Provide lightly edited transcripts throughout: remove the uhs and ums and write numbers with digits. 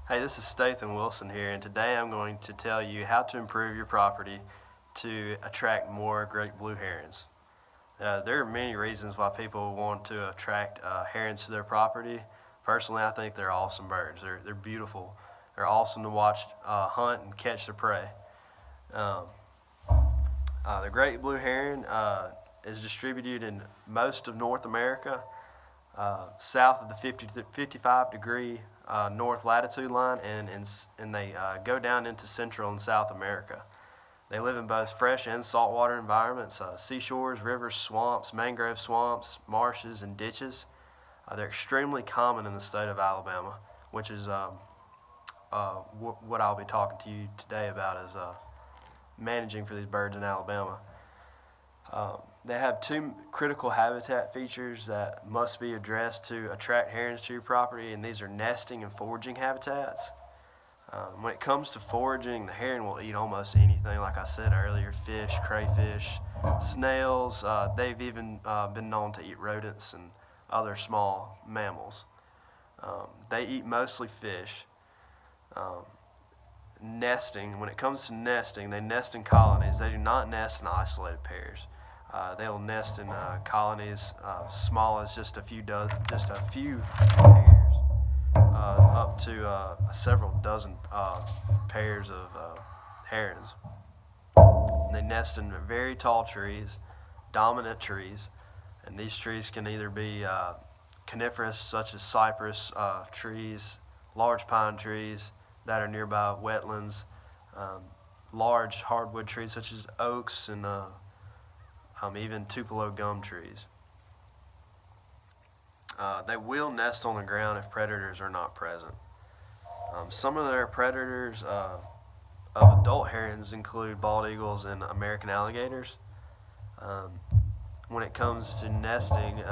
Hey, this is Statham Wilson here, and today I'm going to tell you how to improve your property to attract more great blue herons. There are many reasons why people want to attract herons to their property. Personally, I think they're awesome birds. They're beautiful. They're awesome to watch hunt and catch their prey. The great blue heron is distributed in most of North America, south of the 55 degree north latitude line, and they go down into Central and South America. They live in both fresh and saltwater environments, seashores, rivers, swamps, mangrove swamps, marshes, and ditches. They're extremely common in the state of Alabama, which is what I'll be talking to you today about, is managing for these birds in Alabama. They have two critical habitat features that must be addressed to attract herons to your property, and these are nesting and foraging habitats. When it comes to foraging, the heron will eat almost anything, like I said earlier: fish, crayfish, snails. They've even been known to eat rodents and other small mammals. They eat mostly fish. Nesting, when it comes to nesting, they nest in colonies. They do not nest in isolated pairs. They'll nest in colonies small as just a few pairs, up to several dozen pairs of herons. They nest in very tall trees, dominant trees, and these trees can either be coniferous, such as cypress trees, large pine trees that are nearby wetlands, large hardwood trees such as oaks, and even Tupelo gum trees. They will nest on the ground if predators are not present. Some of their predators of adult herons include bald eagles and American alligators. When it comes to nesting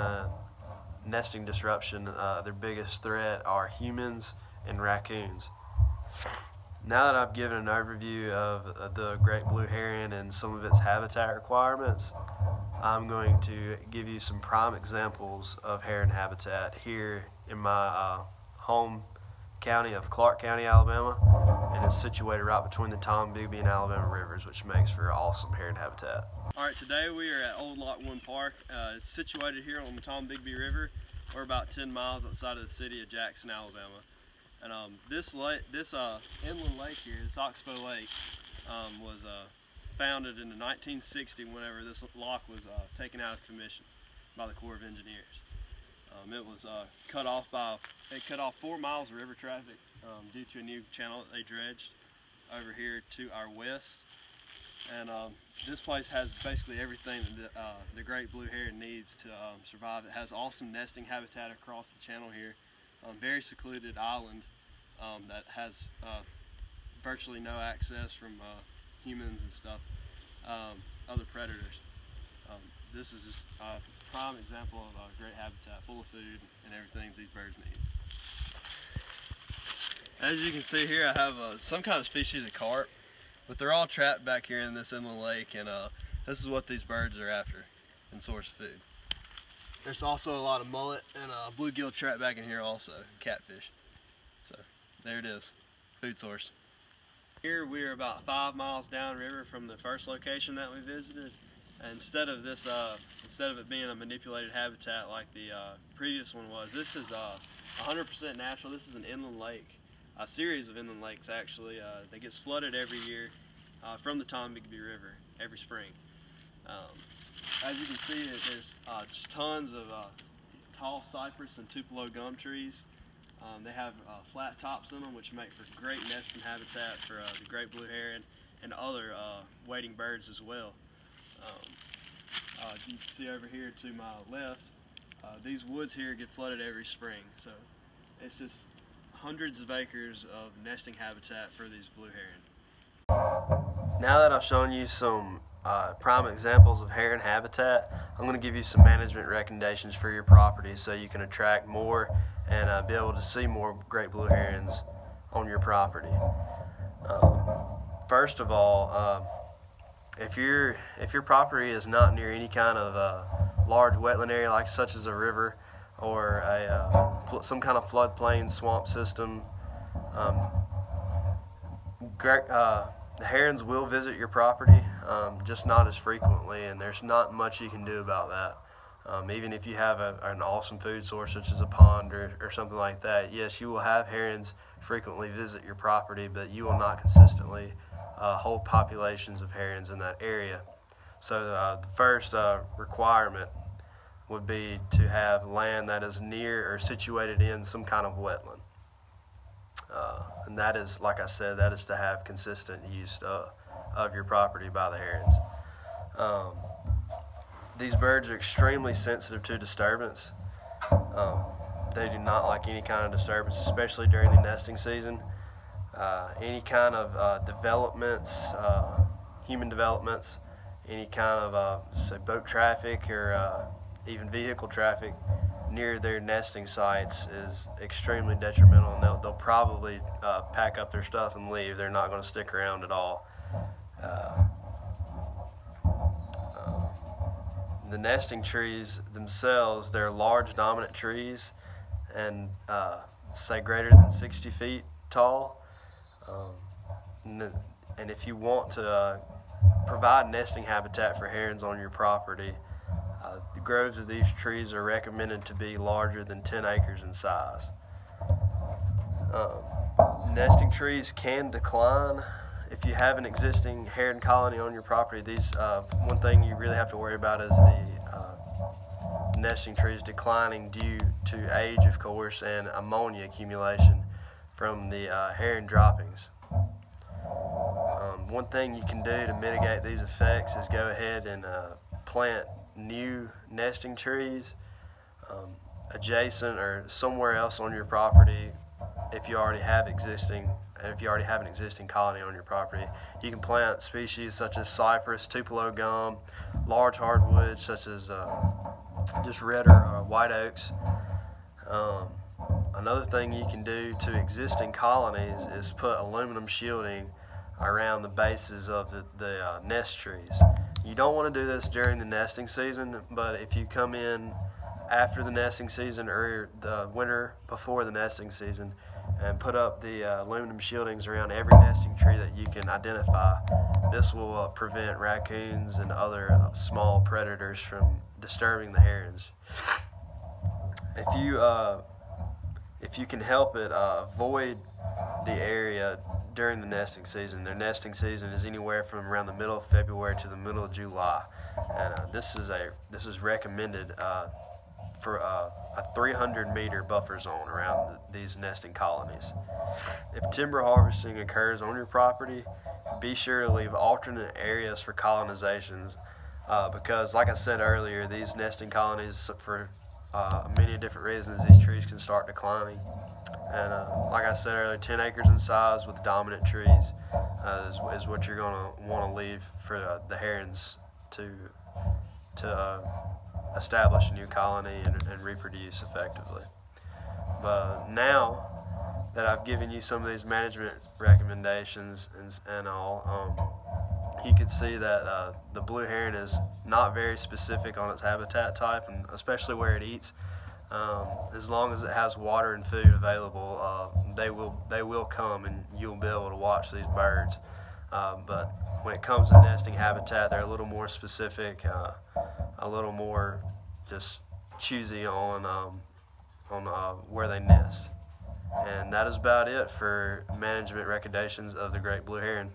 disruption, their biggest threat are humans and raccoons. Now that I've given an overview of the great blue heron and some of its habitat requirements, I'm going to give you some prime examples of heron habitat here in my home county of Clark County, Alabama, and it's situated right between the Tombigbee and Alabama rivers, which makes for awesome heron habitat. Alright, today we are at Old Lock 1 Park. It's situated here on the Tombigbee River. We're about 10 miles outside of the city of Jackson, Alabama. And this inland lake here, this Oxbow Lake, was founded in 1960 whenever this lock was taken out of commission by the Corps of Engineers. It was cut off 4 miles of river traffic due to a new channel that they dredged over here to our west. And this place has basically everything that the great blue heron needs to survive. It has awesome nesting habitat across the channel here. Very secluded island that has virtually no access from humans and stuff, other predators. This is just a prime example of a great habitat, full of food and everything these birds need. As you can see here, I have some kind of species of carp, but they're all trapped back here in this inland lake, and this is what these birds are after in source of food. There's also a lot of mullet and bluegill trapped back in here also, catfish. So there it is, food source. Here we are about 5 miles downriver from the first location that we visited. And instead of it being a manipulated habitat like the previous one was, this is 100% natural. This is an inland lake, a series of inland lakes actually, that gets flooded every year from the Tombigbee River every spring. As you can see, there's just tons of tall cypress and Tupelo gum trees. They have flat tops in them, which make for great nesting habitat for the great blue heron and other wading birds as well. You can see over here to my left, these woods here get flooded every spring. So it's just hundreds of acres of nesting habitat for these blue heron. Now that I've shown you some prime examples of heron habitat, I'm going to give you some management recommendations for your property so you can attract more and be able to see more great blue herons on your property. First of all, if your property is not near any kind of large wetland area, such as a river or some kind of floodplain swamp system, Um, the herons will visit your property, just not as frequently, and there's not much you can do about that. Even if you have an awesome food source such as a pond or something like that, yes, you will have herons frequently visit your property, but you will not consistently hold populations of herons in that area. So the first requirement would be to have land that is near or situated in some kind of wetland. And that is, like I said, that is to have consistent use of your property by the herons. These birds are extremely sensitive to disturbance. They do not like any kind of disturbance, especially during the nesting season. Any kind of developments, human developments, any kind of say boat traffic or even vehicle traffic near their nesting sites is extremely detrimental, and they'll probably pack up their stuff and leave. They're not going to stick around at all. The nesting trees themselves, they're large dominant trees and say greater than 60 feet tall. And if you want to provide nesting habitat for herons on your property, the groves of these trees are recommended to be larger than 10 acres in size. Nesting trees can decline if you have an existing heron colony on your property. One thing you really have to worry about is the nesting trees declining due to age, of course, and ammonia accumulation from the heron droppings. One thing you can do to mitigate these effects is go ahead and plant new nesting trees adjacent or somewhere else on your property. If you already have an existing colony on your property, you can plant species such as cypress, tupelo gum, large hardwoods such as just red or white oaks. Another thing you can do to existing colonies is put aluminum shielding around the bases of the nest trees. You don't want to do this during the nesting season, but if you come in after the nesting season or the winter before the nesting season and put up the aluminum shieldings around every nesting tree that you can identify, this will prevent raccoons and other small predators from disturbing the herons. If you can help it, avoid the area during the nesting season. Their nesting season is anywhere from around the middle of February to the middle of July, and this is recommended for a 300-meter buffer zone around these nesting colonies. If timber harvesting occurs on your property, be sure to leave alternate areas for colonizations, because, like I said earlier, these nesting colonies, for many different reasons, these trees can start declining. And like I said earlier, 10 acres in size with dominant trees is what you're going to want to leave for the herons to establish a new colony and reproduce effectively. But now that I've given you some of these management recommendations and all, you can see that the blue heron is not very specific on its habitat type, and especially where it eats. As long as it has water and food available, they will come and you'll be able to watch these birds. But when it comes to nesting habitat, they're a little more specific, a little more just choosy on where they nest. And that is about it for management recommendations of the great blue heron.